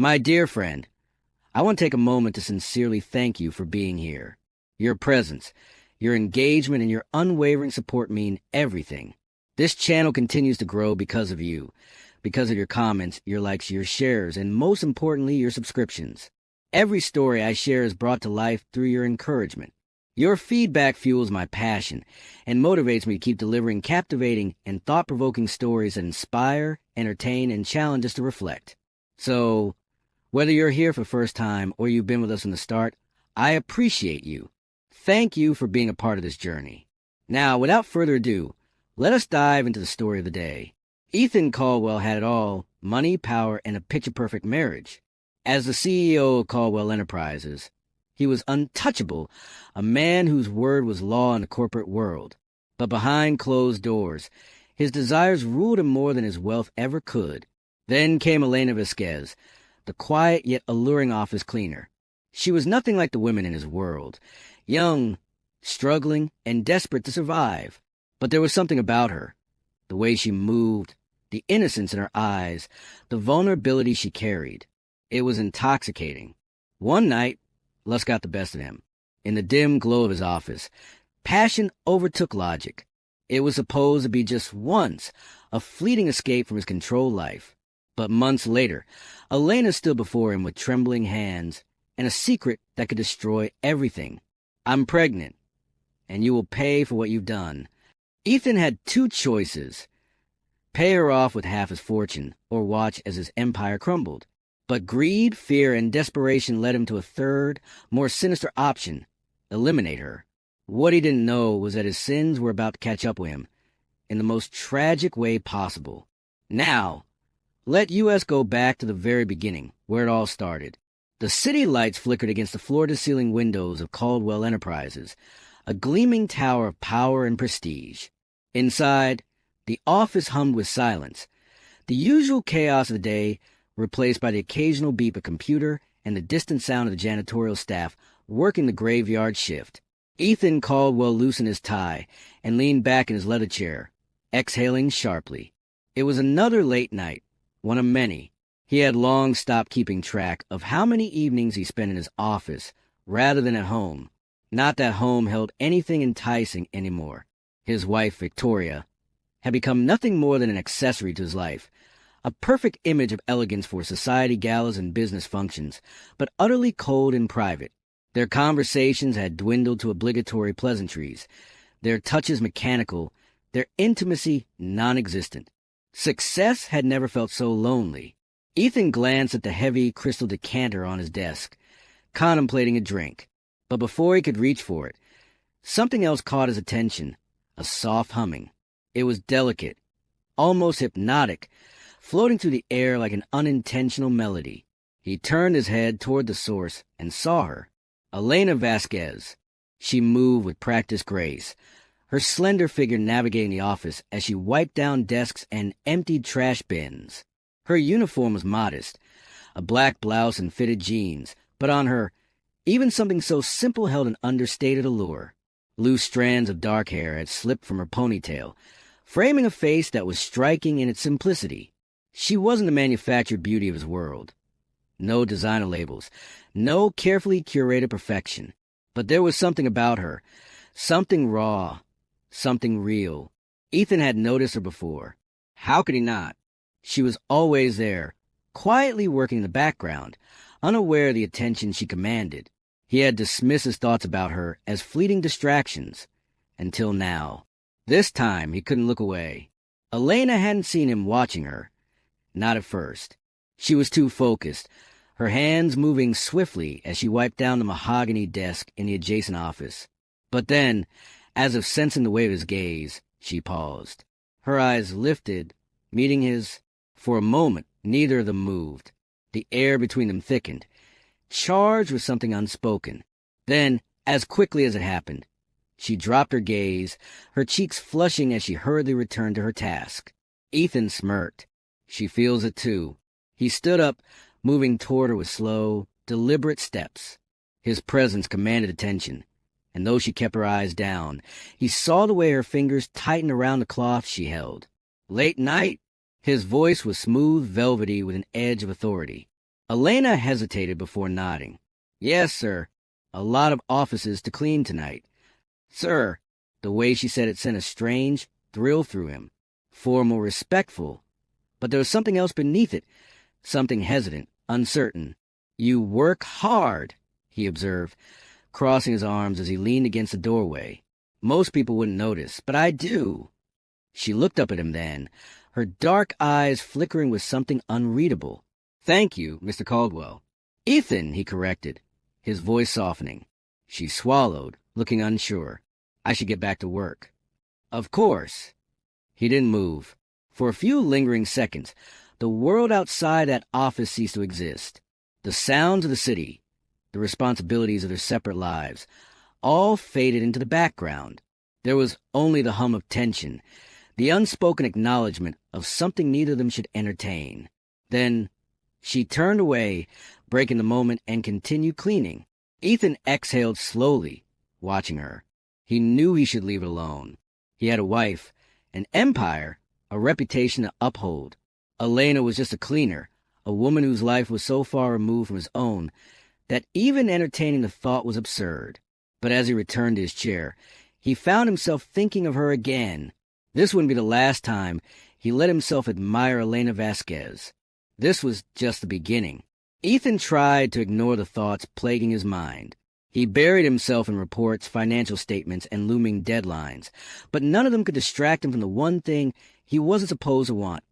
My dear friend, I want to take a moment to sincerely thank you for being here. Your presence, your engagement, and your unwavering support mean everything. This channel continues to grow because of you, because of your comments, your likes, your shares, and most importantly, your subscriptions. Every story I share is brought to life through your encouragement. Your feedback fuels my passion and motivates me to keep delivering captivating and thought-provoking stories that inspire, entertain, and challenge us to reflect. So, whether you're here for the first time or you've been with us from the start, I appreciate you. Thank you for being a part of this journey. Now, without further ado, let us dive into the story of the day. Ethan Caldwell had it all: money, power, and a picture-perfect marriage. As the CEO of Caldwell Enterprises, he was untouchable, a man whose word was law in the corporate world. But behind closed doors, his desires ruled him more than his wealth ever could. Then came Elena Vasquez, the quiet yet alluring office cleaner. She was nothing like the women in his world, young, struggling, and desperate to survive. But there was something about her, the way she moved, the innocence in her eyes, the vulnerability she carried. It was intoxicating. One night, lust got the best of him. In the dim glow of his office, passion overtook logic. It was supposed to be just once, a fleeting escape from his controlled life. But months later, Elena stood before him with trembling hands and a secret that could destroy everything. "I'm pregnant, and you will pay for what you've done." Ethan had two choices: pay her off with half his fortune or watch as his empire crumbled. But greed, fear, and desperation led him to a third, more sinister option: eliminate her. What he didn't know was that his sins were about to catch up with him in the most tragic way possible. Now, let us go back to the very beginning, where it all started. The city lights flickered against the floor-to-ceiling windows of Caldwell Enterprises, a gleaming tower of power and prestige. Inside, the office hummed with silence, the usual chaos of the day replaced by the occasional beep of a computer and the distant sound of the janitorial staff working the graveyard shift. Ethan Caldwell loosened his tie and leaned back in his leather chair, exhaling sharply. It was another late night, one of many. He had long stopped keeping track of how many evenings he spent in his office rather than at home. Not that home held anything enticing anymore. His wife, Victoria, had become nothing more than an accessory to his life, a perfect image of elegance for society galas and business functions, but utterly cold in private. Their conversations had dwindled to obligatory pleasantries, their touches mechanical, their intimacy non-existent. Success had never felt so lonely. Ethan glanced at the heavy crystal decanter on his desk, contemplating a drink. But before he could reach for it, something else caught his attention: a soft humming. It was delicate, almost hypnotic, floating through the air like an unintentional melody. He turned his head toward the source and saw her. Elena Vasquez. She moved with practiced grace, her slender figure navigating the office as she wiped down desks and emptied trash bins. Her uniform was modest, a black blouse and fitted jeans, but on her, even something so simple held an understated allure. Loose strands of dark hair had slipped from her ponytail, framing a face that was striking in its simplicity. She wasn't the manufactured beauty of his world. No designer labels, no carefully curated perfection. But there was something about her, something raw, something real. Ethan had noticed her before. How could he not? She was always there, quietly working in the background, unaware of the attention she commanded. He had dismissed his thoughts about her as fleeting distractions, until now. This time he couldn't look away. Elena hadn't seen him watching her. Not at first. She was too focused, her hands moving swiftly as she wiped down the mahogany desk in the adjacent office. But then, as if sensing the weight of his gaze, she paused. Her eyes lifted, meeting his. For a moment, neither of them moved. The air between them thickened, charged with something unspoken. Then, as quickly as it happened, she dropped her gaze, her cheeks flushing as she hurriedly returned to her task. Ethan smirked. She feels it too. He stood up, moving toward her with slow, deliberate steps. His presence commanded attention, and though she kept her eyes down, he saw the way her fingers tightened around the cloth she held. "Late night?" His voice was smooth, velvety, with an edge of authority. Elena hesitated before nodding. Yes, sir. A lot of offices to clean tonight. Sir. The way she said it sent a strange thrill through him. Formal, respectful. But there was something else beneath it. Something hesitant, uncertain. You work hard, he observed, crossing his arms as he leaned against the doorway. Most people wouldn't notice, but I do. She looked up at him then, her dark eyes flickering with something unreadable. Thank you, Mr. Caldwell. Ethan, he corrected, his voice softening. She swallowed, looking unsure. I should get back to work. Of course. He didn't move. For a few lingering seconds, the world outside that office ceased to exist. The sounds of the city, the responsibilities of their separate lives, all faded into the background. There was only the hum of tension, the unspoken acknowledgement of something neither of them should entertain. Then she turned away, breaking the moment, and continued cleaning. Ethan exhaled slowly, watching her. He knew he should leave it alone. He had a wife, an empire, a reputation to uphold. Elena was just a cleaner, a woman whose life was so far removed from his own that even entertaining the thought was absurd. But as he returned to his chair, he found himself thinking of her again. This wouldn't be the last time he let himself admire Elena Vasquez. This was just the beginning. Ethan tried to ignore the thoughts plaguing his mind. He buried himself in reports, financial statements, and looming deadlines, but none of them could distract him from the one thing he wasn't supposed to want: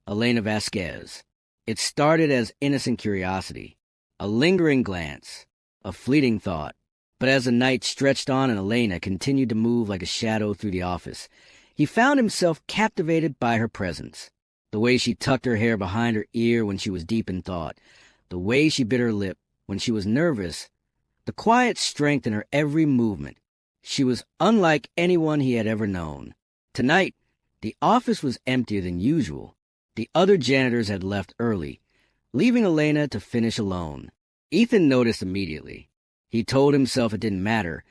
Elena Vasquez. It started as innocent curiosity, a lingering glance, a fleeting thought. But as the night stretched on and Elena continued to move like a shadow through the office, he found himself captivated by her presence. The way she tucked her hair behind her ear when she was deep in thought, the way she bit her lip when she was nervous, the quiet strength in her every movement. She was unlike anyone he had ever known. Tonight, the office was emptier than usual. The other janitors had left early, leaving Elena to finish alone. Ethan noticed immediately. He told himself it didn't matter,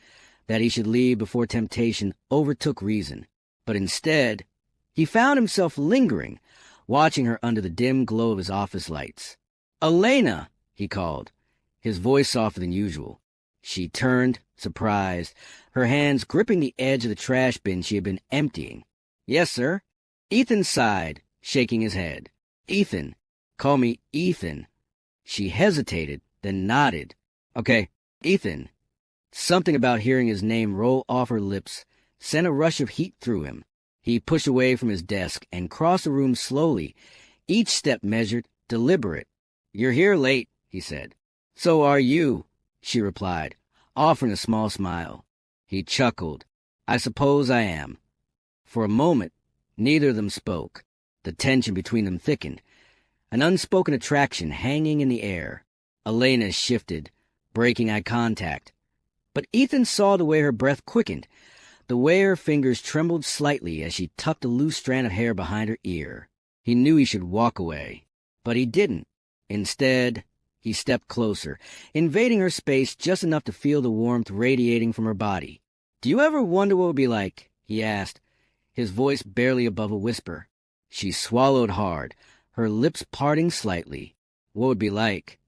that he should leave before temptation overtook reason. But instead, he found himself lingering, watching her under the dim glow of his office lights. "Elena!" he called, his voice softer than usual. She turned, surprised, her hands gripping the edge of the trash bin she had been emptying. "Yes, sir." Ethan sighed, shaking his head. "Ethan. Call me Ethan." She hesitated, then nodded. "Okay, Ethan." Something about hearing his name roll off her lips sent a rush of heat through him. He pushed away from his desk and crossed the room slowly, each step measured, deliberate. "You're here late," he said. "So are you," she replied, offering a small smile. He chuckled. "I suppose I am." For a moment, neither of them spoke. The tension between them thickened, an unspoken attraction hanging in the air. Elena shifted, breaking eye contact. But Ethan saw the way her breath quickened, the way her fingers trembled slightly as she tucked a loose strand of hair behind her ear. He knew he should walk away, but he didn't. Instead, he stepped closer, invading her space just enough to feel the warmth radiating from her body. "Do you ever wonder what it would be like?" he asked, his voice barely above a whisper. She swallowed hard, her lips parting slightly. "What would it be like?"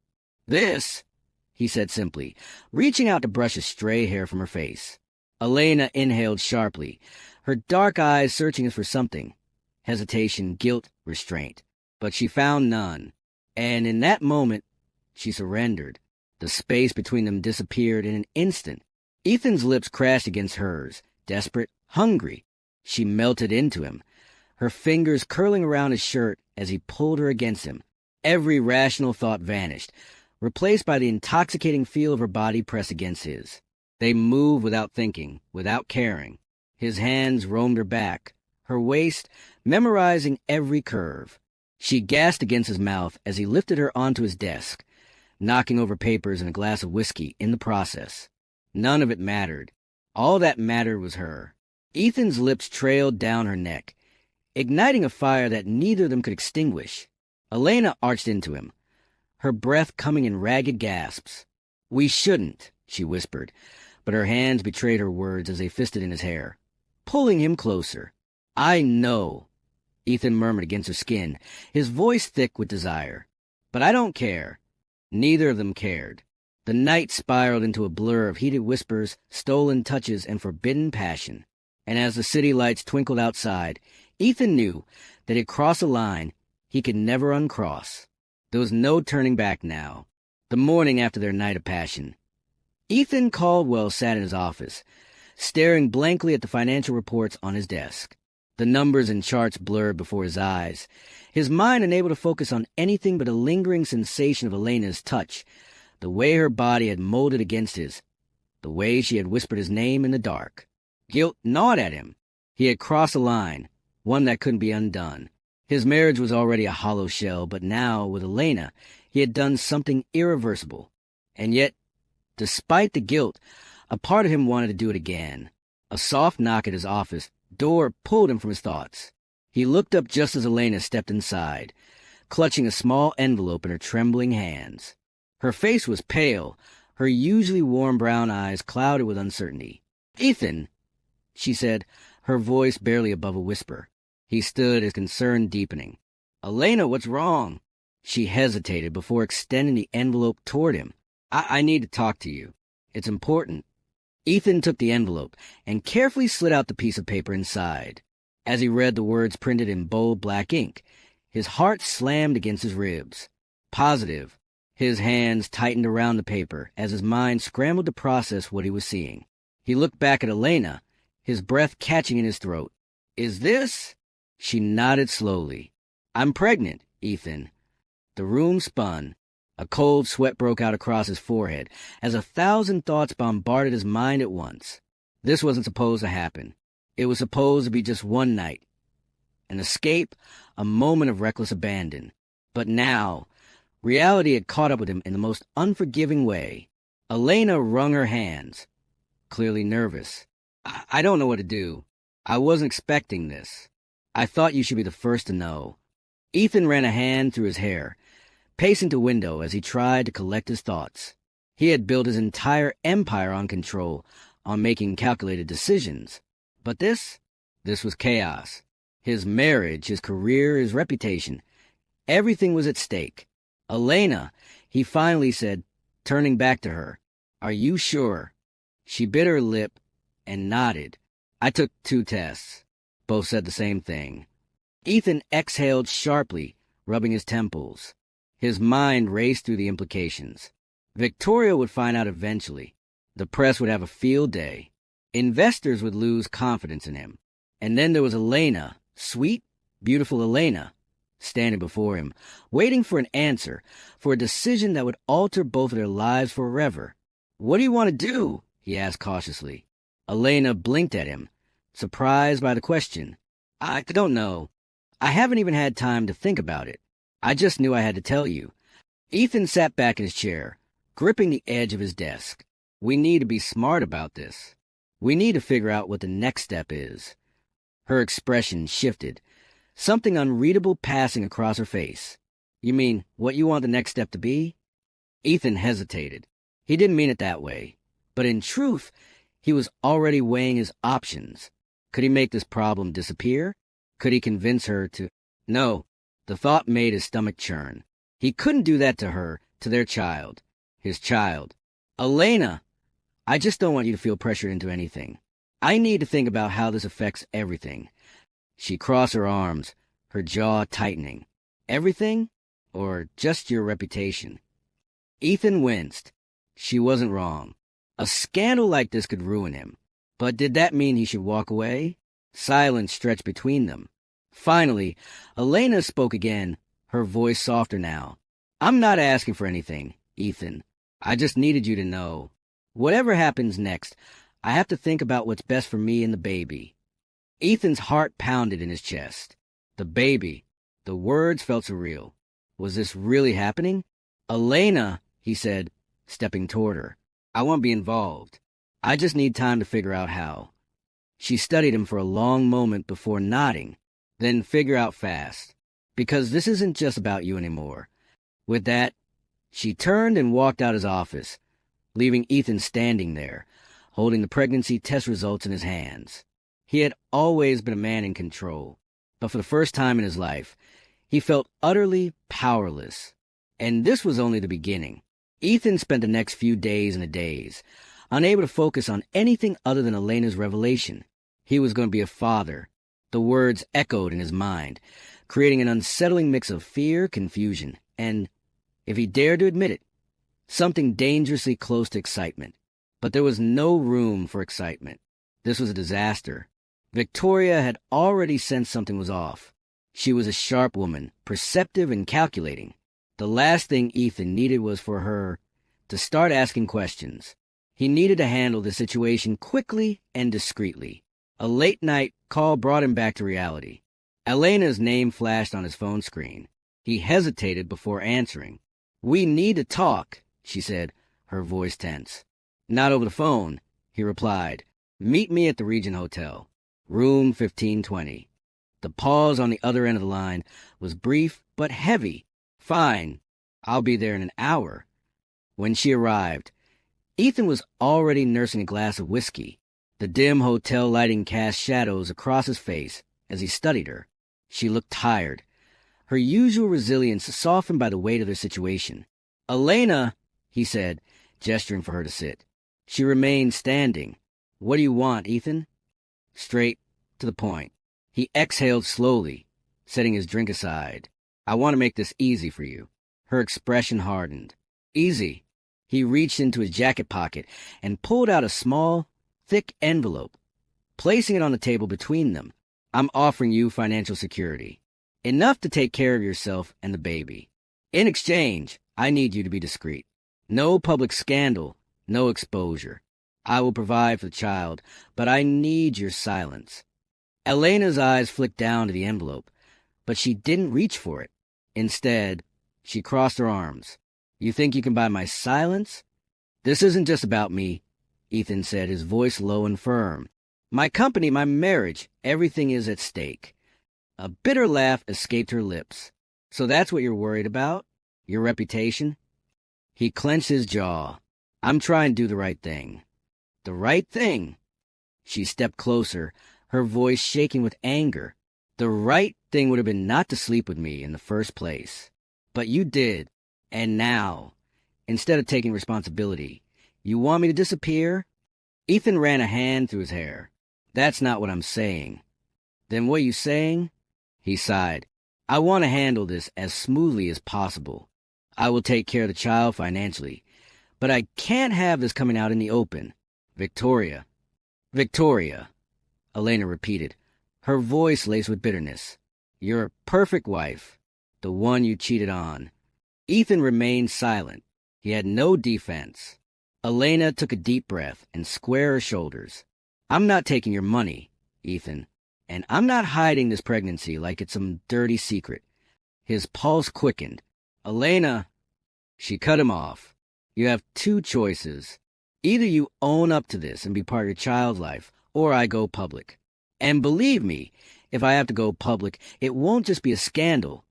"This," he said simply, reaching out to brush a stray hair from her face. Elena inhaled sharply, her dark eyes searching for something. Hesitation, guilt, restraint. But she found none. And in that moment, she surrendered. The space between them disappeared in an instant. Ethan's lips crashed against hers, desperate, hungry. She melted into him, her fingers curling around his shirt as he pulled her against him. Every rational thought vanished, replaced by the intoxicating feel of her body pressed against his. They moved without thinking, without caring. His hands roamed her back, her waist memorizing every curve. She gasped against his mouth as he lifted her onto his desk, knocking over papers and a glass of whiskey in the process. None of it mattered. All that mattered was her. Ethan's lips trailed down her neck, igniting a fire that neither of them could extinguish. Elena arched into him, her breath coming in ragged gasps. "We shouldn't," she whispered, but her hands betrayed her words as they fisted in his hair, pulling him closer. "I know," Ethan murmured against her skin, his voice thick with desire. "But I don't care. Neither of them cared. The night spiraled into a blur of heated whispers, stolen touches, and forbidden passion. And as the city lights twinkled outside, Ethan knew that he'd crossed a line he could never uncross. There was no turning back now. The morning after their night of passion, Ethan Caldwell sat in his office, staring blankly at the financial reports on his desk. The numbers and charts blurred before his eyes, his mind unable to focus on anything but a lingering sensation of Elena's touch, the way her body had molded against his, the way she had whispered his name in the dark. Guilt gnawed at him. He had crossed a line, one that couldn't be undone. His marriage was already a hollow shell, but now, with Elena, he had done something irreversible. And yet, despite the guilt, a part of him wanted to do it again. A soft knock at his office door pulled him from his thoughts. He looked up just as Elena stepped inside, clutching a small envelope in her trembling hands. Her face was pale, her usually warm brown eyes clouded with uncertainty. "Ethan," she said, her voice barely above a whisper. He stood, his concern deepening. "Elena, what's wrong?" She hesitated before extending the envelope toward him. I need to talk to you. It's important." Ethan took the envelope and carefully slid out the piece of paper inside. As he read the words printed in bold black ink, his heart slammed against his ribs. Positive. His hands tightened around the paper as his mind scrambled to process what he was seeing. He looked back at Elena, his breath catching in his throat. "Is this?" She nodded slowly. "I'm pregnant, Ethan." The room spun. A cold sweat broke out across his forehead as 1,000 thoughts bombarded his mind at once. This wasn't supposed to happen. It was supposed to be just one night. An escape, a moment of reckless abandon. But now, reality had caught up with him in the most unforgiving way. Elena wrung her hands, clearly nervous. I don't know what to do. I wasn't expecting this. I thought you should be the first to know." Ethan ran a hand through his hair, pacing to window as he tried to collect his thoughts. He had built his entire empire on control, on making calculated decisions. But this was chaos. His marriage, his career, his reputation. Everything was at stake. "Elena," he finally said, turning back to her. "Are you sure?" She bit her lip and nodded. "I took 2 tests. Both said the same thing." Ethan exhaled sharply, rubbing his temples. His mind raced through the implications. Victoria would find out eventually. The press would have a field day. Investors would lose confidence in him. And then there was Elena, sweet, beautiful Elena, standing before him, waiting for an answer, for a decision that would alter both of their lives forever. "What do you want to do?" he asked cautiously. Elena blinked at him, surprised by the question. I don't know. I haven't even had time to think about it. I just knew I had to tell you." Ethan sat back in his chair, gripping the edge of his desk. "We need to be smart about this. We need to figure out what the next step is." Her expression shifted, something unreadable passing across her face. "You mean what you want the next step to be?" Ethan hesitated. He didn't mean it that way. But in truth, he was already weighing his options. Could he make this problem disappear? Could he convince her to... No. The thought made his stomach churn. He couldn't do that to her, to their child. His child. "Elena, I just don't want you to feel pressured into anything. I need to think about how this affects everything." She crossed her arms, her jaw tightening. "Everything? Or just your reputation?" Ethan winced. She wasn't wrong. A scandal like this could ruin him. But did that mean he should walk away? Silence stretched between them. Finally, Elena spoke again, her voice softer now. "I'm not asking for anything, Ethan. I just needed you to know. Whatever happens next, I have to think about what's best for me and the baby." Ethan's heart pounded in his chest. The baby. The words felt surreal. Was this really happening? "Elena," he said, stepping toward her. "I won't be involved. I just need time to figure out how." She studied him for a long moment before nodding, then figure out fast. "Because this isn't just about you anymore." With that, she turned and walked out his office, leaving Ethan standing there, holding the pregnancy test results in his hands. He had always been a man in control, but for the first time in his life, he felt utterly powerless. And this was only the beginning. Ethan spent the next few days in a daze, unable to focus on anything other than Elena's revelation. He was going to be a father. The words echoed in his mind, creating an unsettling mix of fear, confusion, and, if he dared to admit it, something dangerously close to excitement. But there was no room for excitement. This was a disaster. Victoria had already sensed something was off. She was a sharp woman, perceptive and calculating. The last thing Ethan needed was for her to start asking questions. He needed to handle the situation quickly and discreetly. A late-night call brought him back to reality. Elena's name flashed on his phone screen. He hesitated before answering. "We need to talk," she said, her voice tense. "Not over the phone," he replied. "Meet me at the Regent Hotel, room 1520. The pause on the other end of the line was brief but heavy. "Fine. I'll be there in an hour." When she arrived, Ethan was already nursing a glass of whiskey. The dim hotel lighting cast shadows across his face as he studied her. She looked tired, her usual resilience softened by the weight of their situation. "Elena," he said, gesturing for her to sit. She remained standing. "What do you want, Ethan?" Straight to the point. He exhaled slowly, setting his drink aside. "I want to make this easy for you." Her expression hardened. "Easy." He reached into his jacket pocket and pulled out a small, thick envelope, placing it on the table between them. "I'm offering you financial security. Enough to take care of yourself and the baby. In exchange, I need you to be discreet. No public scandal, no exposure. I will provide for the child, but I need your silence." Elena's eyes flicked down to the envelope, but she didn't reach for it. Instead, she crossed her arms. "You think you can buy my silence?" "This isn't just about me," Ethan said, his voice low and firm. "My company, my marriage, everything is at stake." A bitter laugh escaped her lips. "So that's what you're worried about? Your reputation?" He clenched his jaw. "I'm trying to do the right thing." "The right thing?" She stepped closer, her voice shaking with anger. "The right thing would have been not to sleep with me in the first place. But you did, and now, instead of taking responsibility, you want me to disappear?" Ethan ran a hand through his hair. "That's not what I'm saying." "Then what are you saying?" He sighed. "I want to handle this as smoothly as possible. I will take care of the child financially, but I can't have this coming out in the open. Victoria." "Victoria," Elena repeated, her voice laced with bitterness. "Your perfect wife, the one you cheated on." Ethan remained silent. He had no defense. Elena took a deep breath and squared her shoulders. "I'm not taking your money, Ethan, and I'm not hiding this pregnancy like it's some dirty secret." His pulse quickened. "Elena," she cut him off. "You have two choices. Either you own up to this and be part of your child's life, or I go public. And believe me, if I have to go public, it won't just be a scandal.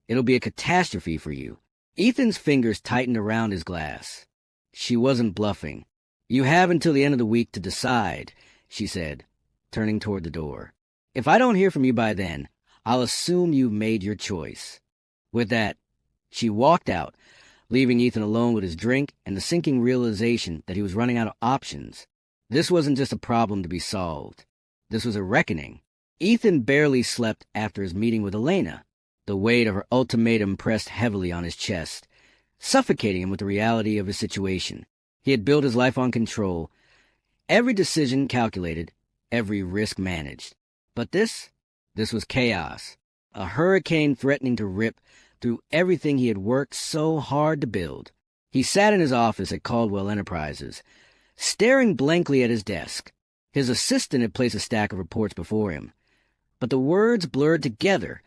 It'll be a catastrophe for you." Ethan's fingers tightened around his glass. She wasn't bluffing. "You have until the end of the week to decide," she said, turning toward the door. "If I don't hear from you by then, I'll assume you've made your choice." With that, she walked out, leaving Ethan alone with his drink and the sinking realization that he was running out of options. This wasn't just a problem to be solved. This was a reckoning. Ethan barely slept after his meeting with Elena. The weight of her ultimatum pressed heavily on his chest, suffocating him with the reality of his situation. He had built his life on control, every decision calculated, every risk managed. But this was chaos, a hurricane threatening to rip through everything he had worked so hard to build. He sat in his office at Caldwell Enterprises, staring blankly at his desk. His assistant had placed a stack of reports before him, but the words blurred together,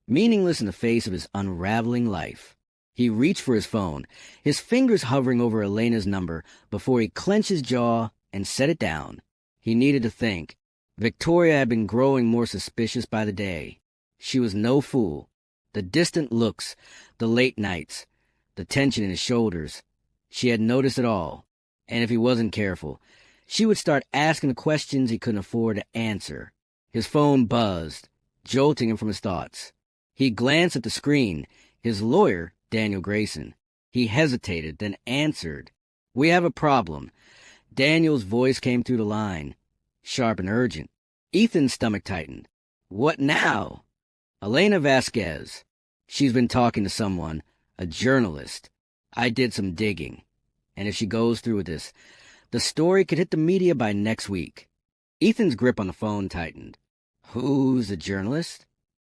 meaningless in the face of his unraveling life. He reached for his phone, his fingers hovering over Elena's number before he clenched his jaw and set it down. He needed to think. Victoria had been growing more suspicious by the day. She was no fool. The distant looks, the late nights, the tension in his shoulders. She had noticed it all, and if he wasn't careful, she would start asking the questions he couldn't afford to answer. His phone buzzed, jolting him from his thoughts. He glanced at the screen. His lawyer, Daniel Grayson. He hesitated, then answered. "We have a problem." Daniel's voice came through the line, sharp and urgent. Ethan's stomach tightened. "What now?" "Elena Vasquez. She's been talking to someone, a journalist. I did some digging. And if she goes through with this, the story could hit the media by next week." Ethan's grip on the phone tightened. "Who's the journalist?"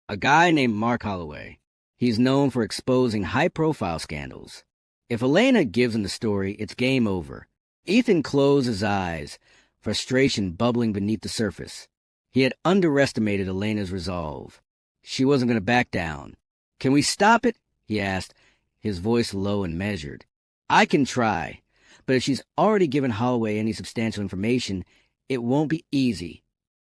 "A guy named Mark Holloway. He's known for exposing high-profile scandals. If Elena gives him the story, it's game over." Ethan closed his eyes, frustration bubbling beneath the surface. He had underestimated Elena's resolve. She wasn't going to back down. "Can we stop it?" he asked, his voice low and measured. "I can try, but if she's already given Holloway any substantial information, it won't be easy."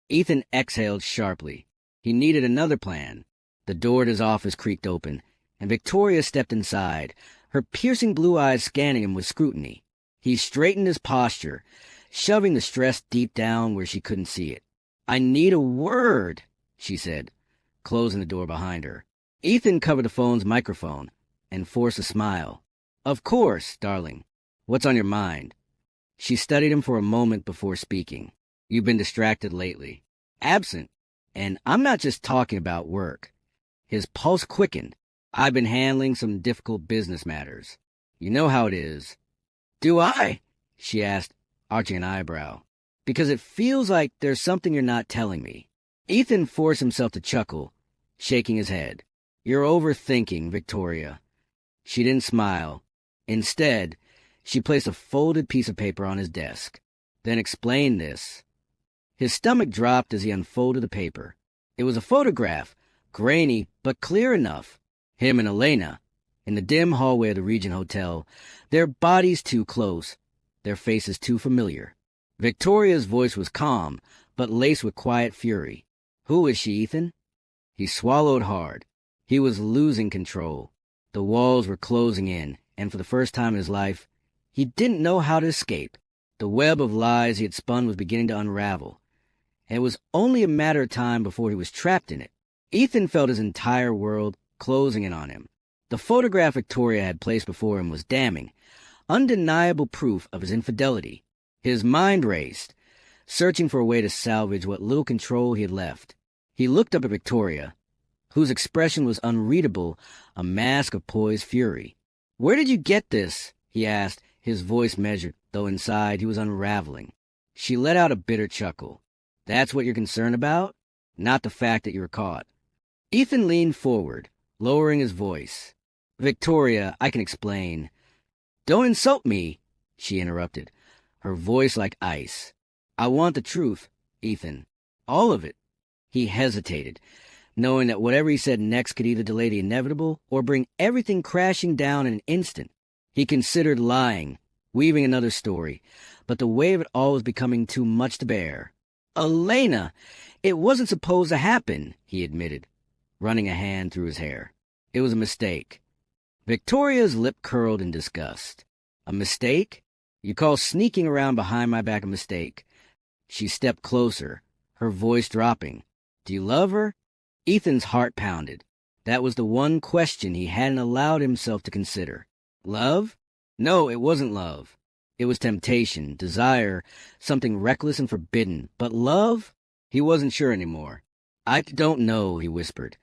Ethan exhaled sharply. He needed another plan. The door to his office creaked open, and Victoria stepped inside, her piercing blue eyes scanning him with scrutiny. He straightened his posture, shoving the stress deep down where she couldn't see it. "I need a word," she said, closing the door behind her. Ethan covered the phone's microphone and forced a smile. "Of course, darling. What's on your mind?" She studied him for a moment before speaking. "You've been distracted lately." "Absent. And I'm not just talking about work." His pulse quickened. "I've been handling some difficult business matters. You know how it is." "Do I?" she asked, arching an eyebrow. "Because it feels like there's something you're not telling me." Ethan forced himself to chuckle, shaking his head. "You're overthinking, Victoria." She didn't smile. Instead, she placed a folded piece of paper on his desk. "Then explain this." His stomach dropped as he unfolded the paper. It was a photograph, grainy but clear enough. Him and Elena, in the dim hallway of the Regent Hotel, their bodies too close, their faces too familiar. Victoria's voice was calm, but laced with quiet fury. "Who is she, Ethan?" He swallowed hard. He was losing control. The walls were closing in, and for the first time in his life, he didn't know how to escape. The web of lies he had spun was beginning to unravel, and it was only a matter of time before he was trapped in it. Ethan felt his entire world closing in on him. The photograph Victoria had placed before him was damning, undeniable proof of his infidelity. His mind raced, searching for a way to salvage what little control he had left. He looked up at Victoria, whose expression was unreadable, a mask of poised fury. "Where did you get this?" he asked, his voice measured, though inside he was unraveling. She let out a bitter chuckle. "That's what you're concerned about? Not the fact that you were caught." Ethan leaned forward, lowering his voice. "Victoria, I can explain." "Don't insult me," she interrupted, her voice like ice. "I want the truth, Ethan. All of it." He hesitated, knowing that whatever he said next could either delay the inevitable or bring everything crashing down in an instant. He considered lying, weaving another story, but the weight of it all was becoming too much to bear. "Elena, it wasn't supposed to happen," he admitted, running a hand through his hair. "It was a mistake." Victoria's lip curled in disgust. "A mistake? You call sneaking around behind my back a mistake?" She stepped closer, her voice dropping. "Do you love her?" Ethan's heart pounded. That was the one question he hadn't allowed himself to consider. Love? No, it wasn't love. It was temptation, desire, something reckless and forbidden. But love? He wasn't sure anymore. "I don't know," he whispered,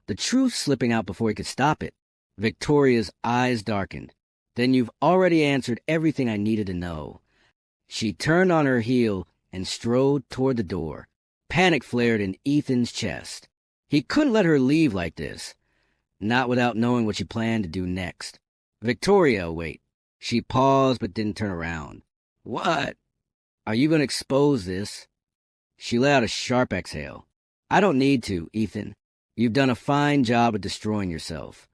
the truth slipping out before he could stop it. Victoria's eyes darkened. "Then you've already answered everything I needed to know." She turned on her heel and strode toward the door. Panic flared in Ethan's chest. He couldn't let her leave like this, not without knowing what she planned to do next. "Victoria, wait." She paused but didn't turn around. "What? Are you going to expose this?" She let out a sharp exhale. "I don't need to, Ethan. You've done a fine job of destroying yourself."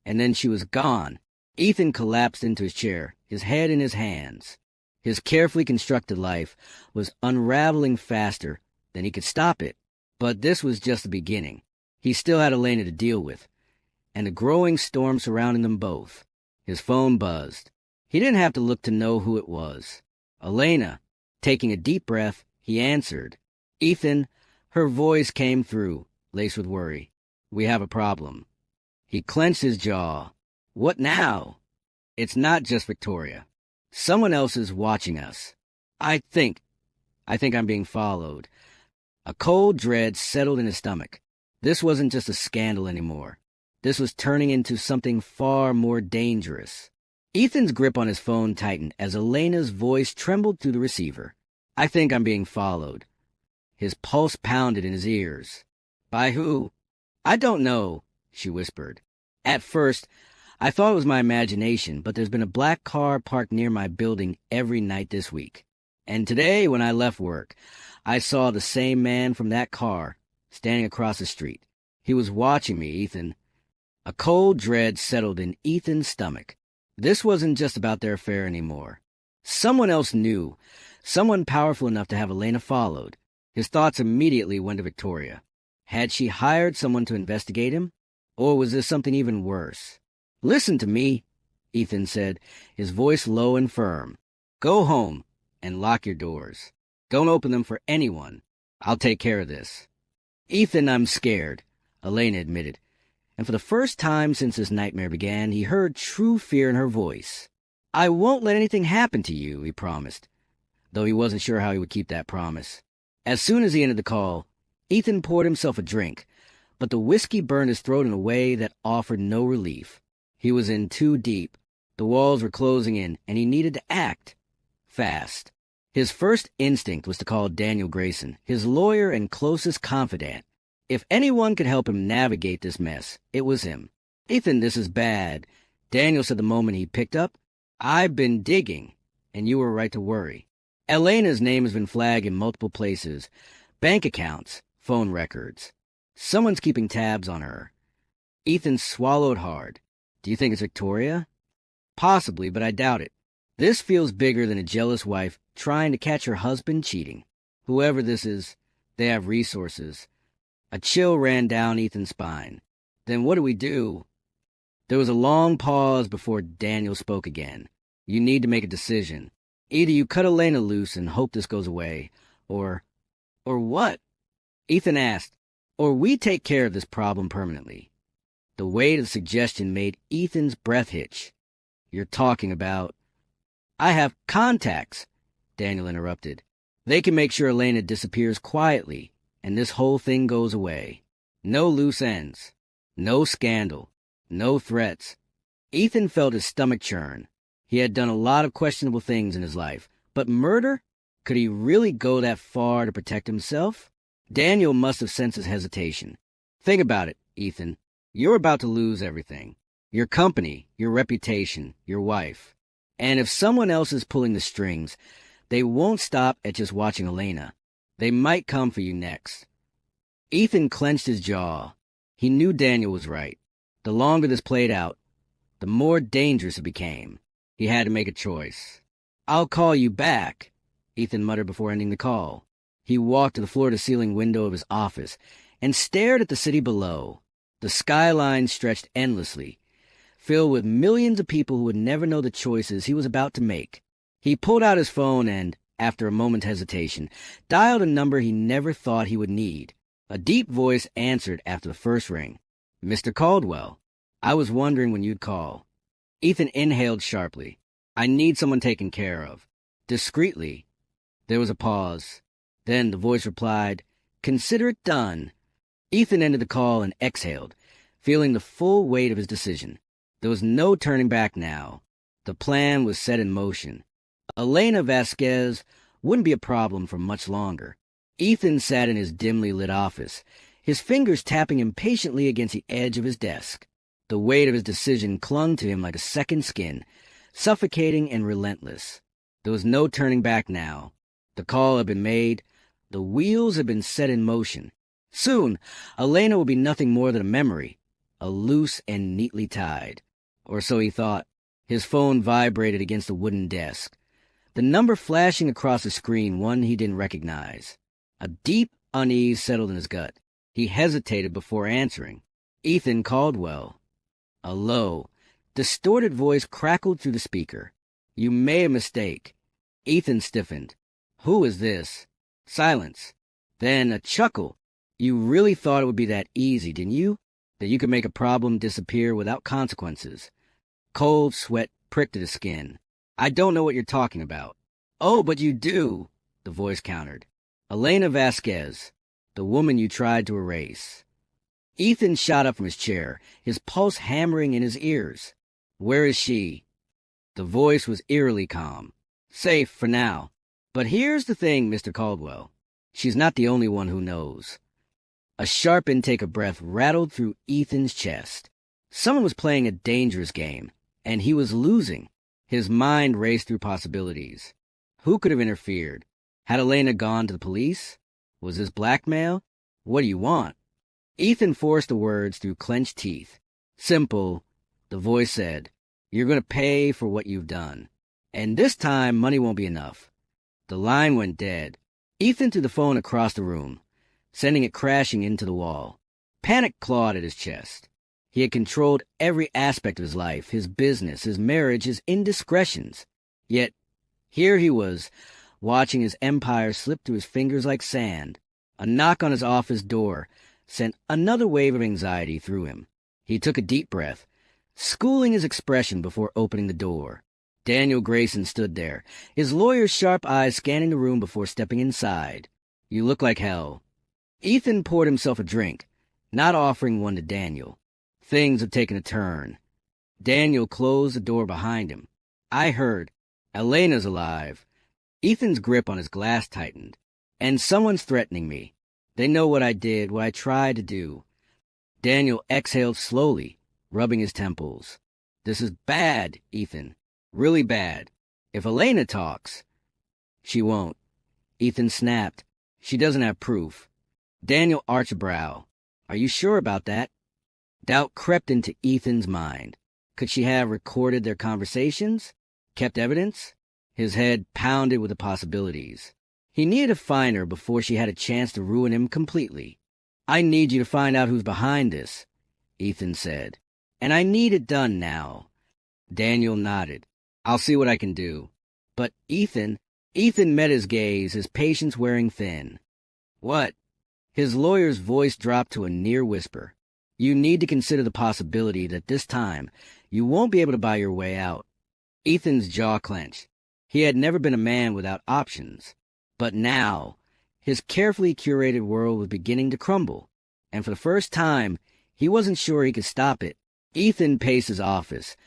And then she was gone. Ethan collapsed into his chair, his head in his hands. His carefully constructed life was unraveling faster than he could stop it. But this was just the beginning. He still had Elena to deal with, and a growing storm surrounding them both. His phone buzzed. He didn't have to look to know who it was. Elena. Taking a deep breath, he answered. "Ethan," her voice came through, laced with worry. "We have a problem." He clenched his jaw. What now? It's not just Victoria. Someone else is watching us. I think I'm being followed. A cold dread settled in his stomach. This wasn't just a scandal anymore. This was turning into something far more dangerous. Ethan's grip on his phone tightened as Elena's voice trembled through the receiver. I think I'm being followed. His pulse pounded in his ears. By who? I don't know, she whispered. At first, I thought it was my imagination, but there's been a black car parked near my building every night this week. And today, when I left work, I saw the same man from that car standing across the street. He was watching me, Ethan. A cold dread settled in Ethan's stomach. This wasn't just about their affair anymore. Someone else knew, someone powerful enough to have Elena followed. His thoughts immediately went to Victoria. Had she hired someone to investigate him? Or was this something even worse? Listen to me, Ethan said, his voice low and firm. Go home and lock your doors. Don't open them for anyone. I'll take care of this. Ethan, I'm scared, Elena admitted. And for the first time since this nightmare began, he heard true fear in her voice. I won't let anything happen to you, he promised, though he wasn't sure how he would keep that promise. As soon as he ended the call, Ethan poured himself a drink, but the whiskey burned his throat in a way that offered no relief. He was in too deep. The walls were closing in, and he needed to act. Fast. His first instinct was to call Daniel Grayson, his lawyer and closest confidant. If anyone could help him navigate this mess, it was him. Ethan, this is bad, Daniel said the moment he picked up. I've been digging, and you were right to worry. Elena's name has been flagged in multiple places. Bank accounts, phone records. Someone's keeping tabs on her. Ethan swallowed hard. Do you think it's Victoria? Possibly, but I doubt it. This feels bigger than a jealous wife trying to catch her husband cheating. Whoever this is, they have resources. A chill ran down Ethan's spine. Then what do we do? There was a long pause before Daniel spoke again. You need to make a decision. Either you cut Elena loose and hope this goes away, or what? Ethan asked, or we take care of this problem permanently. The weight of the suggestion made Ethan's breath hitch. You're talking about... I have contacts, Daniel interrupted. They can make sure Elena disappears quietly, and this whole thing goes away. No loose ends. No scandal. No threats. Ethan felt his stomach churn. He had done a lot of questionable things in his life, but murder? Could he really go that far to protect himself? Daniel must have sensed his hesitation. Think about it, Ethan. You're about to lose everything. Your company, your reputation, your wife. And if someone else is pulling the strings, they won't stop at just watching Elena. They might come for you next. Ethan clenched his jaw. He knew Daniel was right. The longer this played out, the more dangerous it became. He had to make a choice. I'll call you back, Ethan muttered before ending the call. He walked to the floor-to-ceiling window of his office and stared at the city below. The skyline stretched endlessly, filled with millions of people who would never know the choices he was about to make. He pulled out his phone and, after a moment's hesitation, dialed a number he never thought he would need. A deep voice answered after the first ring. Mr. Caldwell, I was wondering when you'd call. Ethan inhaled sharply. I need someone taken care of. Discreetly. There was a pause. Then the voice replied, Consider it done. Ethan ended the call and exhaled, feeling the full weight of his decision. There was no turning back now. The plan was set in motion. Elena Vasquez wouldn't be a problem for much longer. Ethan sat in his dimly lit office, his fingers tapping impatiently against the edge of his desk. The weight of his decision clung to him like a second skin, suffocating and relentless. There was no turning back now. The call had been made. The wheels had been set in motion. Soon, Elena would be nothing more than a memory, a loose and neatly tied. Or so he thought. His phone vibrated against the wooden desk. The number flashing across the screen, one he didn't recognize. A deep unease settled in his gut. He hesitated before answering. Ethan Caldwell. A low, distorted voice crackled through the speaker. You made a mistake. Ethan stiffened. Who is this? Silence. Then a chuckle. You really thought it would be that easy, didn't you? That you could make a problem disappear without consequences. Cold sweat pricked at his skin. I don't know what you're talking about. Oh, but you do, the voice countered. Elena Vasquez, the woman you tried to erase. Ethan shot up from his chair, his pulse hammering in his ears. Where is she? The voice was eerily calm. Safe for now. But here's the thing, Mr. Caldwell. She's not the only one who knows. A sharp intake of breath rattled through Ethan's chest. Someone was playing a dangerous game, and he was losing. His mind raced through possibilities. Who could have interfered? Had Elena gone to the police? Was this blackmail? What do you want? Ethan forced the words through clenched teeth. Simple, the voice said. You're going to pay for what you've done. And this time, money won't be enough. The line went dead. Ethan threw the phone across the room, sending it crashing into the wall. Panic clawed at his chest. He had controlled every aspect of his life, his business, his marriage, his indiscretions. Yet, here he was, watching his empire slip through his fingers like sand. A knock on his office door sent another wave of anxiety through him. He took a deep breath, schooling his expression before opening the door. Daniel Grayson stood there, his lawyer's sharp eyes scanning the room before stepping inside. You look like hell. Ethan poured himself a drink, not offering one to Daniel. Things had taken a turn. Daniel closed the door behind him. I heard. Elena's alive. Ethan's grip on his glass tightened. And someone's threatening me. They know what I did, what I tried to do. Daniel exhaled slowly, rubbing his temples. This is bad, Ethan. Really bad. If Elena talks... She won't. Ethan snapped. She doesn't have proof. Daniel arched a brow. Are you sure about that? Doubt crept into Ethan's mind. Could she have recorded their conversations? Kept evidence? His head pounded with the possibilities. He needed to find her before she had a chance to ruin him completely. I need you to find out who's behind this, Ethan said. And I need it done now. Daniel nodded. I'll see what I can do. But Ethan met his gaze, his patience wearing thin. What? His lawyer's voice dropped to a near whisper. You need to consider the possibility that this time you won't be able to buy your way out. Ethan's jaw clenched. He had never been a man without options. But now, his carefully curated world was beginning to crumble. And for the first time, he wasn't sure he could stop it. Ethan paced his office,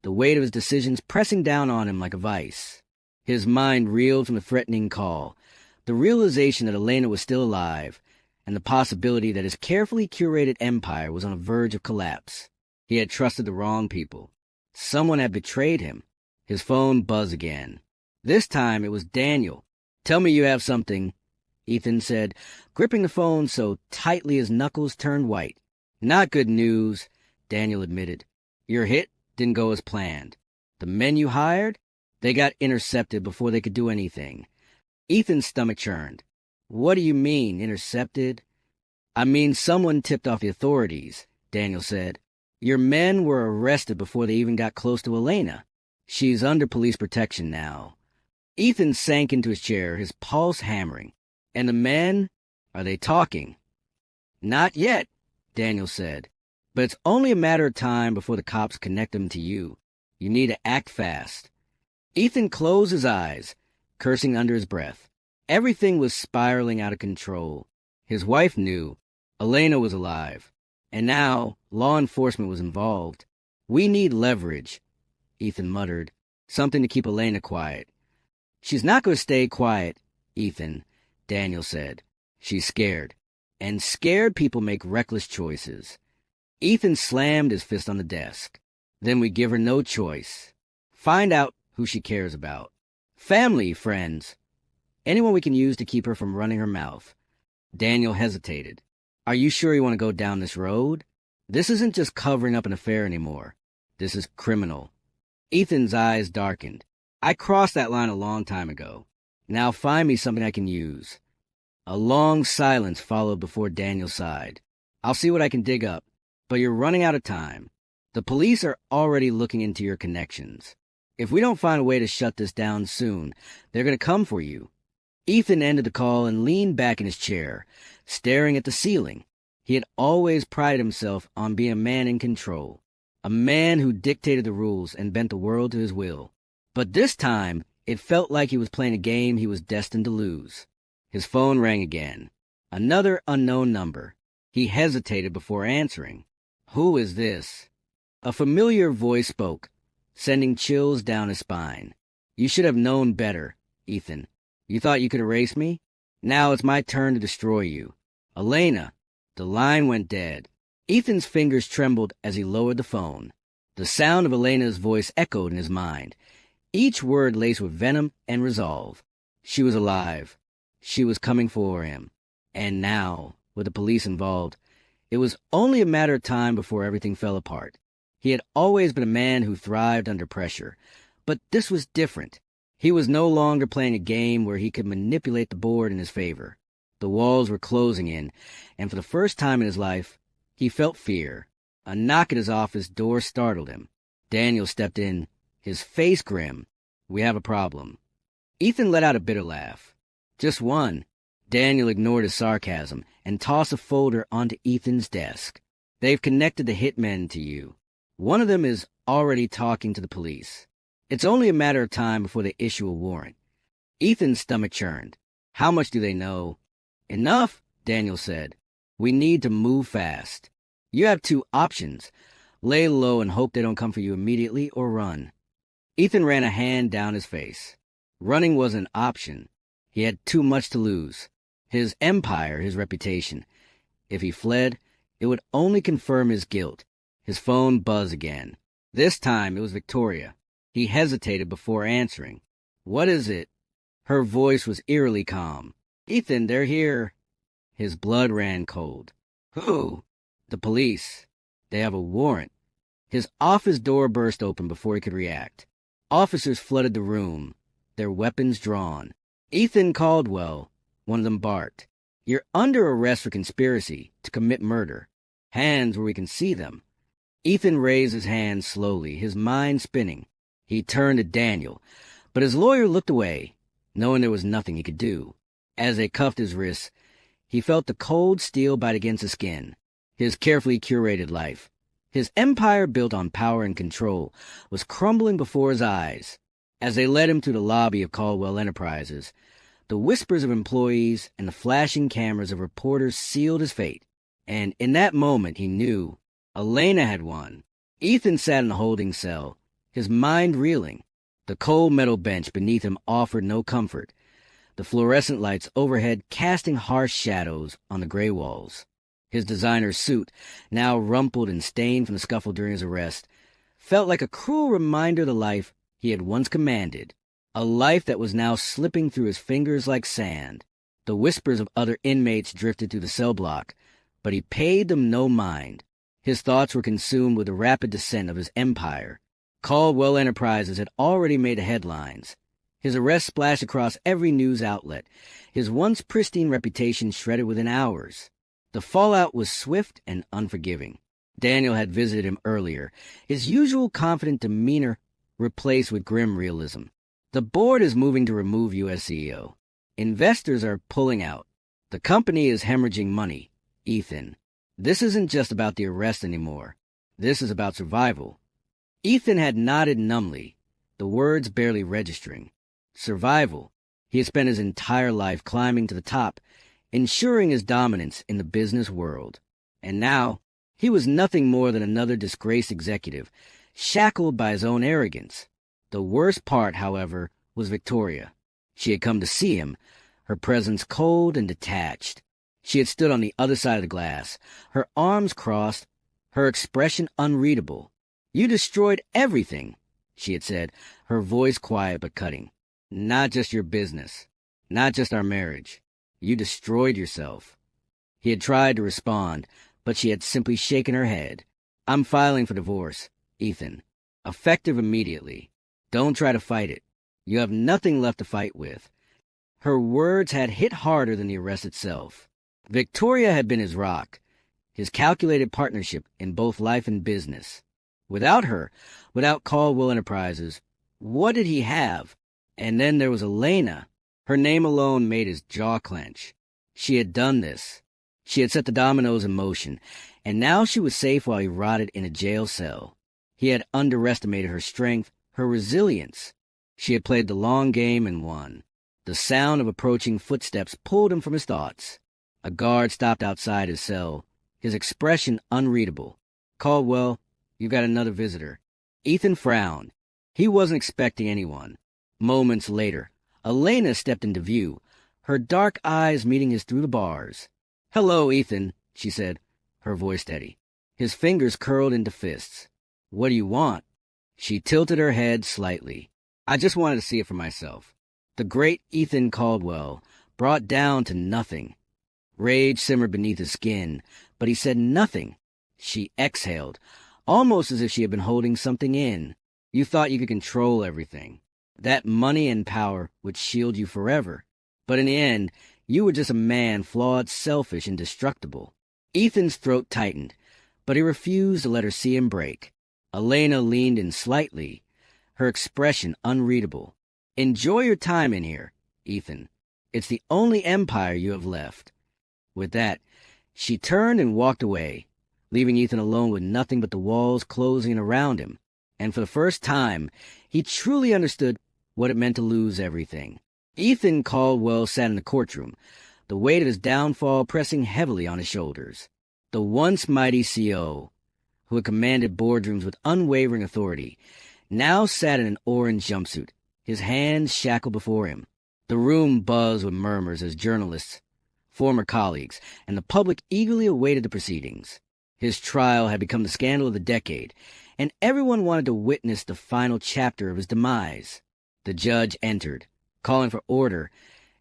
the weight of his decisions pressing down on him like a vice. His mind reeled from the threatening call, the realization that Elena was still alive, and the possibility that his carefully curated empire was on the verge of collapse. He had trusted the wrong people. Someone had betrayed him. His phone buzzed again. This time it was Daniel. Tell me you have something, Ethan said, gripping the phone so tightly his knuckles turned white. Not good news, Daniel admitted. Your hit didn't go as planned. The men you hired? They got intercepted before they could do anything. Ethan's stomach churned. What do you mean, intercepted? I mean, someone tipped off the authorities, Daniel said. Your men were arrested before they even got close to Elena. She's under police protection now. Ethan sank into his chair, his pulse hammering. And the men? Are they talking? Not yet, Daniel said. But it's only a matter of time before the cops connect them to you. You need to act fast. Ethan closed his eyes, cursing under his breath. Everything was spiraling out of control. His wife knew. Elena was alive. And now, law enforcement was involved. We need leverage, Ethan muttered. Something to keep Elena quiet. She's not going to stay quiet, Ethan, Daniel said. She's scared. And scared people make reckless choices. Ethan slammed his fist on the desk. Then we give her no choice. Find out who she cares about. Family, friends. Anyone we can use to keep her from running her mouth. Daniel hesitated. Are you sure you want to go down this road? This isn't just covering up an affair anymore. This is criminal. Ethan's eyes darkened. I crossed that line a long time ago. Now find me something I can use. A long silence followed before Daniel sighed. I'll see what I can dig up, but you're running out of time. The police are already looking into your connections. If we don't find a way to shut this down soon, they're going to come for you. Ethan ended the call and leaned back in his chair, staring at the ceiling. He had always prided himself on being a man in control. a man who dictated the rules and bent the world to his will. But this time, it felt like he was playing a game he was destined to lose. His phone rang again. Another unknown number. He hesitated before answering. Who is this? A familiar voice spoke, sending chills down his spine. You should have known better, Ethan. You thought you could erase me? Now it's my turn to destroy you. Elena. The line went dead. Ethan's fingers trembled as he lowered the phone. The sound of Elena's voice echoed in his mind, each word laced with venom and resolve. She was alive. She was coming for him. And now, with the police involved, it was only a matter of time before everything fell apart. He had always been a man who thrived under pressure, but this was different. He was no longer playing a game where he could manipulate the board in his favor. The walls were closing in, and for the first time in his life, he felt fear. A knock at his office door startled him. Daniel stepped in, his face grim. We have a problem. Ethan let out a bitter laugh. Just one. Daniel ignored his sarcasm and tossed a folder onto Ethan's desk. They've connected the hitmen to you. One of them is already talking to the police. It's only a matter of time before they issue a warrant. Ethan's stomach churned. How much do they know? Enough, Daniel said. We need to move fast. You have two options. Lay low and hope they don't come for you immediately, or run. Ethan ran a hand down his face. Running was an option. He had too much to lose. His empire, his reputation. If he fled, it would only confirm his guilt. His phone buzzed again. This time it was Victoria. He hesitated before answering. What is it? Her voice was eerily calm. Ethan, they're here. His blood ran cold. Who? The police. They have a warrant. His office door burst open before he could react. Officers flooded the room, their weapons drawn. Ethan Caldwell, one of them barked. You're under arrest for conspiracy to commit murder. Hands where we can see them. Ethan raised his hands slowly, his mind spinning. He turned to Daniel, but his lawyer looked away, knowing there was nothing he could do. As they cuffed his wrists, he felt the cold steel bite against his skin. His carefully curated life, his empire built on power and control, was crumbling before his eyes. As they led him to the lobby of Caldwell Enterprises, the whispers of employees and the flashing cameras of reporters sealed his fate. And in that moment he knew Elena had won. Ethan sat in the holding cell, his mind reeling. The cold metal bench beneath him offered no comfort, the fluorescent lights overhead casting harsh shadows on the gray walls. His designer suit, now rumpled and stained from the scuffle during his arrest, felt like a cruel reminder of the life he had once commanded, a life that was now slipping through his fingers like sand. The whispers of other inmates drifted through the cell block, but he paid them no mind. His thoughts were consumed with the rapid descent of his empire. Caldwell Enterprises had already made the headlines. His arrest splashed across every news outlet, his once pristine reputation shredded within hours. The fallout was swift and unforgiving. Daniel had visited him earlier, his usual confident demeanor replaced with grim realism. The board is moving to remove you as CEO. Investors are pulling out. The company is hemorrhaging money. Ethan, this isn't just about the arrest anymore. This is about survival. Ethan had nodded numbly, the words barely registering. Survival. He had spent his entire life climbing to the top, ensuring his dominance in the business world. And now, he was nothing more than another disgraced executive, shackled by his own arrogance. The worst part, however, was Victoria. She had come to see him, her presence cold and detached. She had stood on the other side of the glass, her arms crossed, her expression unreadable. You destroyed everything, she had said, her voice quiet but cutting. Not just your business, not just our marriage. You destroyed yourself. He had tried to respond, but she had simply shaken her head. I'm filing for divorce, Ethan. Effective immediately. Don't try to fight it. You have nothing left to fight with. Her words had hit harder than the arrest itself. Victoria had been his rock, his calculated partnership in both life and business. Without her, without Caldwell Enterprises, what did he have? And then there was Elena. Her name alone made his jaw clench. She had done this. She had set the dominoes in motion, and now she was safe while he rotted in a jail cell. He had underestimated her strength, her resilience. She had played the long game and won. The sound of approaching footsteps pulled him from his thoughts. A guard stopped outside his cell, his expression unreadable. "Caldwell, you've got another visitor." Ethan frowned. He wasn't expecting anyone. Moments later, Elena stepped into view, her dark eyes meeting his through the bars. "Hello, Ethan," she said, her voice steady. His fingers curled into fists. "What do you want?" She tilted her head slightly. "I just wanted to see it for myself." The great Ethan Caldwell, brought down to nothing. Rage simmered beneath his skin, but he said nothing. She exhaled, almost as if she had been holding something in. "You thought you could control everything. That money and power would shield you forever. But in the end, you were just a man, flawed, selfish, and destructible." Ethan's throat tightened, but he refused to let her see him break. Elena leaned in slightly, her expression unreadable. "Enjoy your time in here, Ethan. It's the only empire you have left." With that, she turned and walked away, leaving Ethan alone with nothing but the walls closing around him. And for the first time, he truly understood what it meant to lose everything. Ethan Caldwell sat in the courtroom, the weight of his downfall pressing heavily on his shoulders. The once mighty CO, who had commanded boardrooms with unwavering authority, now sat in an orange jumpsuit, his hands shackled before him. The room buzzed with murmurs as journalists, former colleagues, and the public eagerly awaited the proceedings. His trial had become the scandal of the decade, and everyone wanted to witness the final chapter of his demise. The judge entered, calling for order,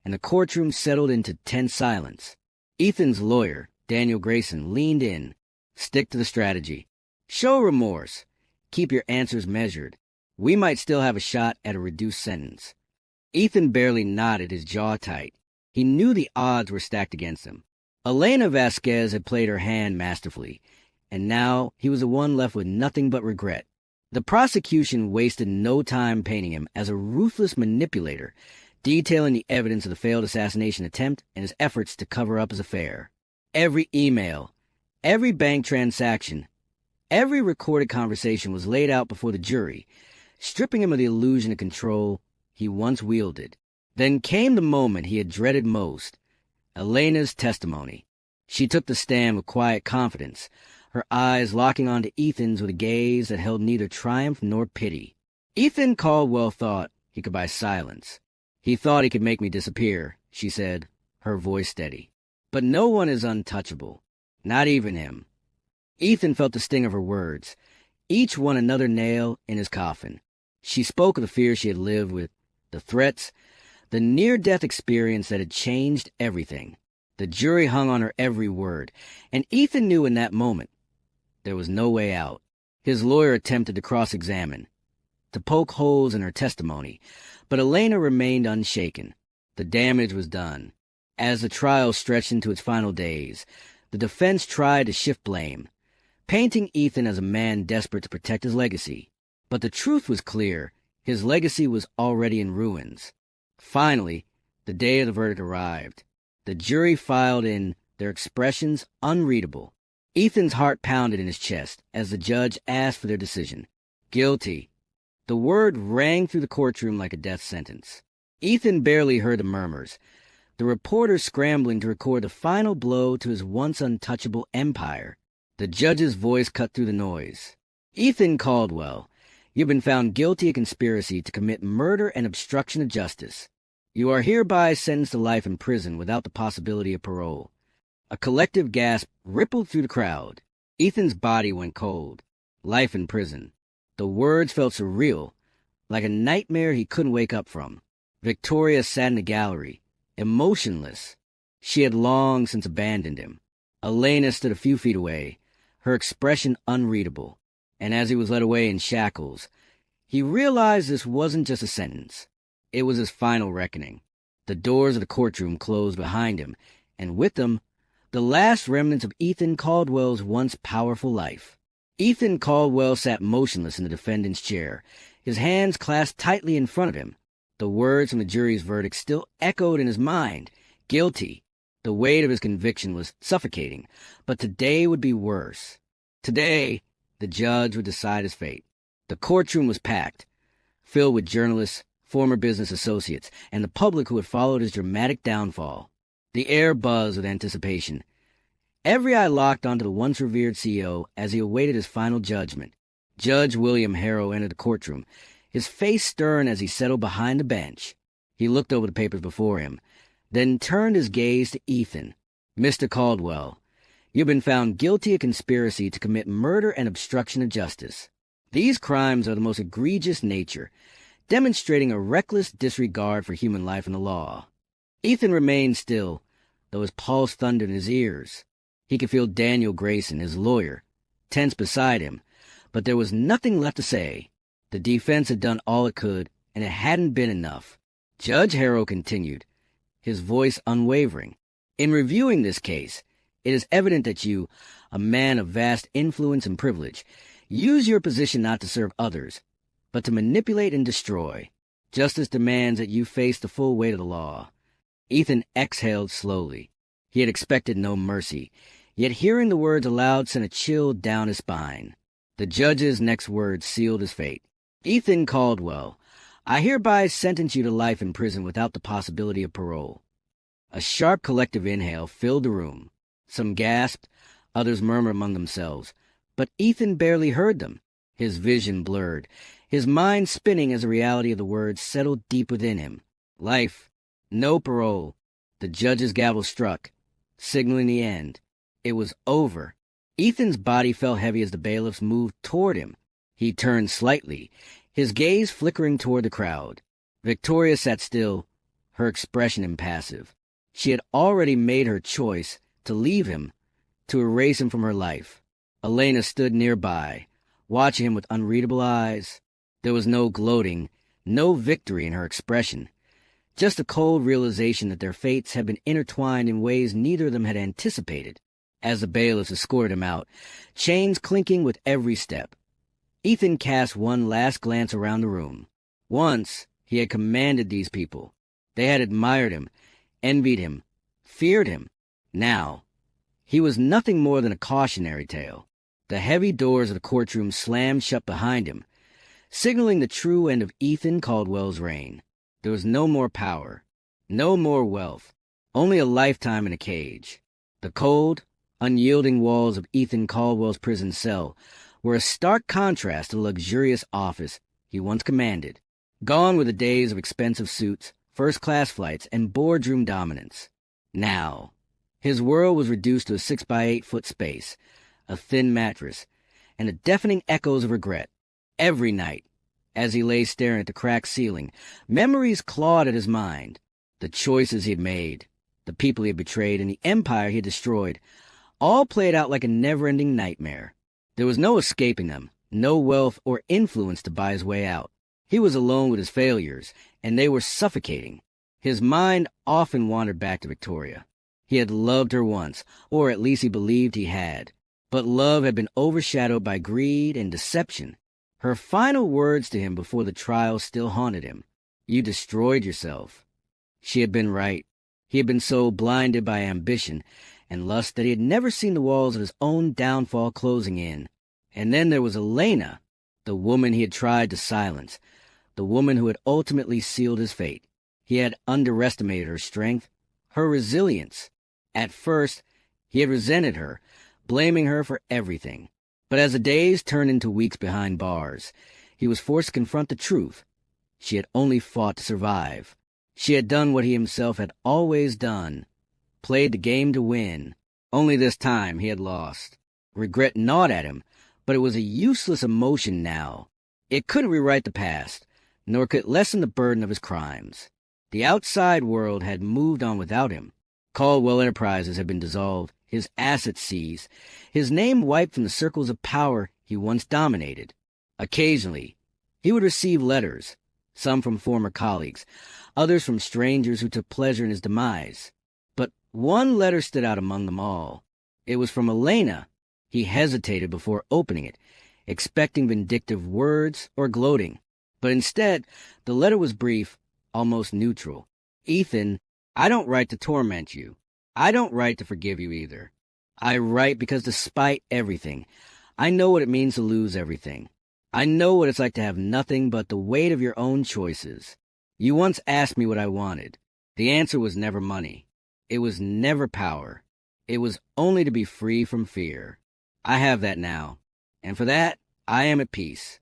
and the courtroom settled into tense silence. Ethan's lawyer, Daniel Grayson, leaned in. "Stick to the strategy. Show remorse. Keep your answers measured. We might still have a shot at a reduced sentence." Ethan barely nodded, his jaw tight. He knew the odds were stacked against him. Elena Vasquez had played her hand masterfully, and now he was the one left with nothing but regret. The prosecution wasted no time painting him as a ruthless manipulator, detailing the evidence of the failed assassination attempt and his efforts to cover up his affair. Every email, every bank transaction, every recorded conversation was laid out before the jury, stripping him of the illusion of control he once wielded. Then came the moment he had dreaded most, Elena's testimony. She took the stand with quiet confidence, her eyes locking onto Ethan's with a gaze that held neither triumph nor pity. Ethan Caldwell thought he could buy silence. "He thought he could make me disappear," she said, her voice steady. "But no one is untouchable, not even him." Ethan felt the sting of her words, each one another nail in his coffin. She spoke of the fear she had lived with, the threats, the near-death experience that had changed everything. The jury hung on her every word, and Ethan knew in that moment there was no way out. His lawyer attempted to cross-examine, to poke holes in her testimony, but Elena remained unshaken. The damage was done. As the trial stretched into its final days, the defense tried to shift blame, painting Ethan as a man desperate to protect his legacy. But the truth was clear. His legacy was already in ruins. Finally, the day of the verdict arrived. The jury filed in, their expressions unreadable. Ethan's heart pounded in his chest as the judge asked for their decision. "Guilty." The word rang through the courtroom like a death sentence. Ethan barely heard the murmurs, the reporters scrambling to record the final blow to his once untouchable empire. The judge's voice cut through the noise. "Ethan Caldwell, you've been found guilty of conspiracy to commit murder and obstruction of justice. You are hereby sentenced to life in prison without the possibility of parole." A collective gasp rippled through the crowd. Ethan's body went cold. Life in prison. The words felt surreal, like a nightmare he couldn't wake up from. Victoria sat in the gallery, emotionless. She had long since abandoned him. Elena stood a few feet away, her expression unreadable. And as he was led away in shackles, he realized this wasn't just a sentence. It was his final reckoning. The doors of the courtroom closed behind him, and with them, the last remnants of Ethan Caldwell's once powerful life. Ethan Caldwell sat motionless in the defendant's chair, his hands clasped tightly in front of him. The words from the jury's verdict still echoed in his mind. Guilty. The weight of his conviction was suffocating, but today would be worse. Today, the judge would decide his fate. The courtroom was packed, filled with journalists, former business associates, and the public who had followed his dramatic downfall. The air buzzed with anticipation. Every eye locked onto the once revered CEO as he awaited his final judgment. Judge William Harrow entered the courtroom, his face stern as he settled behind the bench. He looked over the papers before him, then turned his gaze to Ethan. "Mr. Caldwell, you've been found guilty of conspiracy to commit murder and obstruction of justice. These crimes are the most egregious nature, demonstrating a reckless disregard for human life and the law." Ethan remained still, though his pulse thundered in his ears. He could feel Daniel Grayson, his lawyer, tense beside him, but there was nothing left to say. The defense had done all it could, and it hadn't been enough. Judge Harrow continued, his voice unwavering. "In reviewing this case, it is evident that you, a man of vast influence and privilege, use your position not to serve others, but to manipulate and destroy. Justice demands that you face the full weight of the law." Ethan exhaled slowly. He had expected no mercy, yet hearing the words aloud sent a chill down his spine. The judge's next words sealed his fate. "Ethan Caldwell, I hereby sentence you to life in prison without the possibility of parole." A sharp collective inhale filled the room. Some gasped, others murmured among themselves, but Ethan barely heard them. His vision blurred, his mind spinning as the reality of the words settled deep within him. Life, no parole. The judge's gavel struck, signaling the end. It was over. Ethan's body felt heavy as the bailiffs moved toward him. He turned slightly, his gaze flickering toward the crowd. Victoria sat still, her expression impassive. She had already made her choice to leave him, to erase him from her life. Elena stood nearby, watching him with unreadable eyes. There was no gloating, no victory in her expression, just a cold realization that their fates had been intertwined in ways neither of them had anticipated. As the bailiffs escorted him out, chains clinking with every step, Ethan cast one last glance around the room. Once he had commanded these people. They had admired him, envied him, feared him. Now, he was nothing more than a cautionary tale. The heavy doors of the courtroom slammed shut behind him, signaling the true end of Ethan Caldwell's reign. There was no more power, no more wealth, only a lifetime in a cage. The cold, unyielding walls of Ethan Caldwell's prison cell were a stark contrast to the luxurious office he once commanded. Gone were the days of expensive suits, first-class flights, and boardroom dominance. Now, his world was reduced to a 6-by-8-foot space, a thin mattress, and the deafening echoes of regret. Every night, as he lay staring at the cracked ceiling, memories clawed at his mind. The choices he had made, the people he had betrayed, and the empire he had destroyed, all played out like a never-ending nightmare. There was no escaping them, no wealth or influence to buy his way out. He was alone with his failures, and they were suffocating. His mind often wandered back to Victoria. He had loved her once, or at least he believed he had. But love had been overshadowed by greed and deception. Her final words to him before the trial still haunted him. "You destroyed yourself." She had been right. He had been so blinded by ambition and lust that he had never seen the walls of his own downfall closing in. And then there was Elena, the woman he had tried to silence, the woman who had ultimately sealed his fate. He had underestimated her strength, her resilience. At first, he had resented her, blaming her for everything. But as the days turned into weeks behind bars, he was forced to confront the truth. She had only fought to survive. She had done what he himself had always done, played the game to win. Only this time he had lost. Regret gnawed at him, but it was a useless emotion now. It couldn't rewrite the past, nor could it lessen the burden of his crimes. The outside world had moved on without him. Caldwell Enterprises had been dissolved, his assets seized, his name wiped from the circles of power he once dominated. Occasionally, he would receive letters, some from former colleagues, others from strangers who took pleasure in his demise. But one letter stood out among them all. It was from Elena. He hesitated before opening it, expecting vindictive words or gloating. But instead, the letter was brief, almost neutral. "Ethan, I don't write to torment you. I don't write to forgive you either. I write because despite everything, I know what it means to lose everything. I know what it's like to have nothing but the weight of your own choices. You once asked me what I wanted. The answer was never money. It was never power. It was only to be free from fear. I have that now, and for that, I am at peace.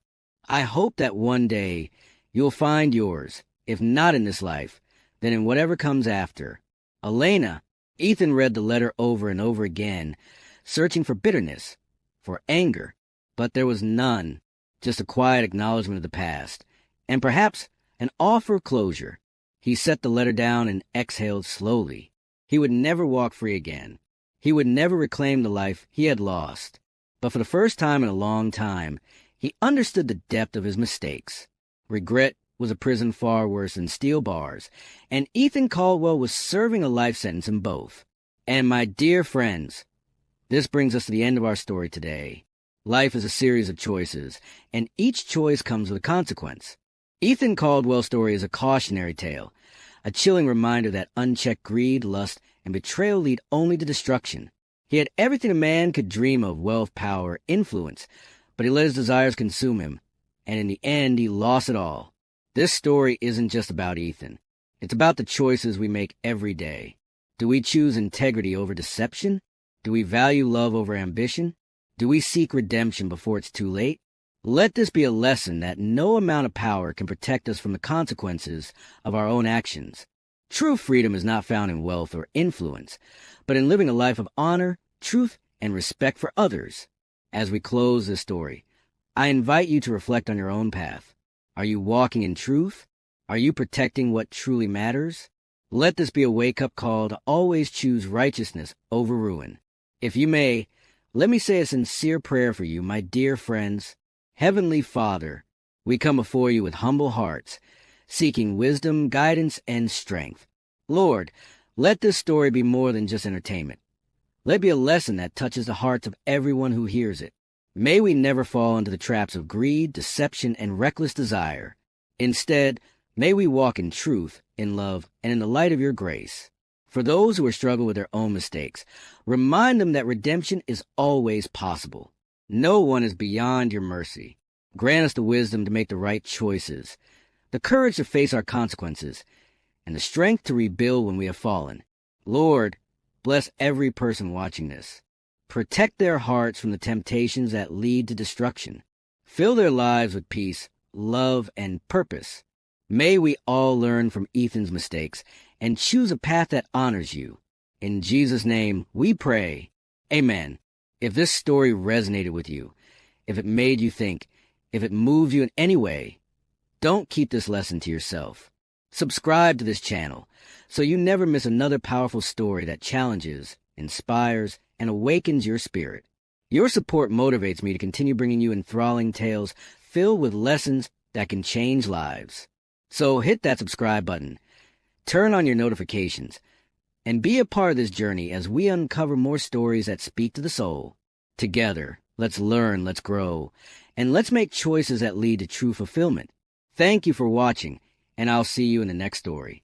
I hope that one day you'll find yours, if not in this life, then in whatever comes after. Elena, Ethan read the letter over and over again, searching for bitterness, for anger, but there was none, just a quiet acknowledgement of the past, and perhaps an offer of closure. He set the letter down and exhaled slowly. He would never walk free again. He would never reclaim the life he had lost. But for the first time in a long time, he understood the depth of his mistakes. Regret was a prison far worse than steel bars, and Ethan Caldwell was serving a life sentence in both. And my dear friends, this brings us to the end of our story today. Life is a series of choices, and each choice comes with a consequence. Ethan Caldwell's story is a cautionary tale, a chilling reminder that unchecked greed, lust, and betrayal lead only to destruction. He had everything a man could dream of: wealth, power, influence, but he let his desires consume him, and in the end he lost it all. This story isn't just about Ethan. It's about the choices we make every day. Do we choose integrity over deception? Do we value love over ambition? Do we seek redemption before it's too late? Let this be a lesson that no amount of power can protect us from the consequences of our own actions. True freedom is not found in wealth or influence, but in living a life of honor, truth, and respect for others. As we close this story, I invite you to reflect on your own path. Are you walking in truth? Are you protecting what truly matters? Let this be a wake-up call to always choose righteousness over ruin. If you may, let me say a sincere prayer for you, my dear friends. Heavenly Father, we come before you with humble hearts, seeking wisdom, guidance, and strength. Lord, let this story be more than just entertainment. Let it be a lesson that touches the hearts of everyone who hears it. May we never fall into the traps of greed, deception, and reckless desire. Instead, may we walk in truth, in love, and in the light of your grace. For those who are struggling with their own mistakes, remind them that redemption is always possible. No one is beyond your mercy. Grant us the wisdom to make the right choices, the courage to face our consequences, and the strength to rebuild when we have fallen. Lord, bless every person watching this. Protect their hearts from the temptations that lead to destruction. Fill their lives with peace, love, and purpose. May we all learn from Ethan's mistakes and choose a path that honors you. In Jesus' name, we pray. Amen. If this story resonated with you, if it made you think, if it moved you in any way, don't keep this lesson to yourself. Subscribe to this channel so you never miss another powerful story that challenges, inspires, and awakens your spirit. Your support motivates me to continue bringing you enthralling tales filled with lessons that can change lives. So hit that subscribe button, turn on your notifications, and be a part of this journey as we uncover more stories that speak to the soul. Together, let's learn, let's grow, and let's make choices that lead to true fulfillment. Thank you for watching, and I'll see you in the next story.